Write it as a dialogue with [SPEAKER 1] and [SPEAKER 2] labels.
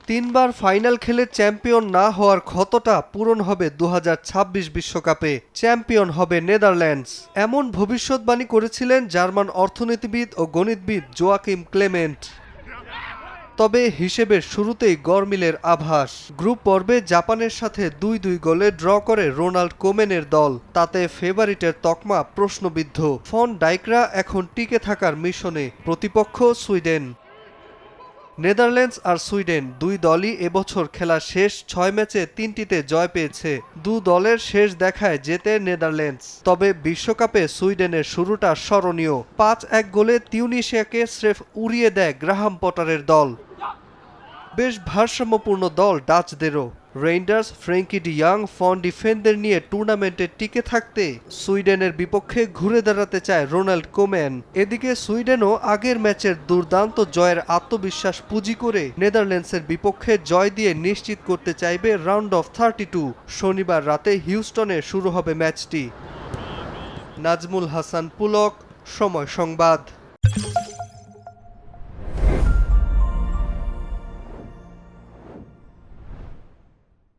[SPEAKER 1] তিনবার ফাইনাল খেলে চ্যাম্পিয়ন না হওয়ার ক্ষতটা পূরণ হবে ২০২৬ বিশ্বকাপে। চ্যাম্পিয়ন হবে নেদারল্যান্ডস, এমন ভবিষ্যৎবাণী করেছিলেন জার্মান অর্থনীতিবিদ ও গণিতবিদ জোয়াকিম ক্লেমেন্ট। তবে হিসেবের শুরুতেই গরমিলের আভাস। গ্রুপ পর্বে জাপানের সাথে ২-২ গোলে ড্র করে রোনাল্ড কোমেনের দল। তাতে ফেভারিটের তকমা প্রশ্নবিদ্ধ। ফন ডাইকরা এখন টিকে থাকার মিশনে, প্রতিপক্ষ সুইডেন। নেদারল্যান্ডস আর সুইডেন দুই দলই এবছর খেলা শেষ ৬ ম্যাচে ৩টিতে জয় পেয়েছে। দু দলের শেষ দেখায় জেতে নেদারল্যান্ডস। তবে বিশ্বকাপে সুইডেনের শুরুটা স্মরণীয়। ৫-১ গোলে তিউনিসিয়াকে স্রেফ উড়িয়ে দেয় গ্রাহাম পটারের দল। বেশ ভারসাম্যপূর্ণ দল ডাচদেরও। রেইন্ডার্স ফ্র্যাঙ্কি ডি ইয়াং ফন ডিফেন্ডদের নিয়ে টুর্নামেন্টে টিকে থাকতে সুইডেনের বিপক্ষে ঘুরে দাঁড়াতে চায় রোনাল্ড কোম্যান। এদিকে সুইডেনও আগের ম্যাচের দুর্দান্ত জয়ের আত্মবিশ্বাস পুঁজি করে নেদারল্যান্ডসের বিপক্ষে জয় দিয়ে নিশ্চিত করতে চাইবে রাউন্ড অফ 32। শনিবার রাতে হিউস্টনে শুরু হবে ম্যাচটি। নাজমুল হাসান পুলক, সময় সংবাদ।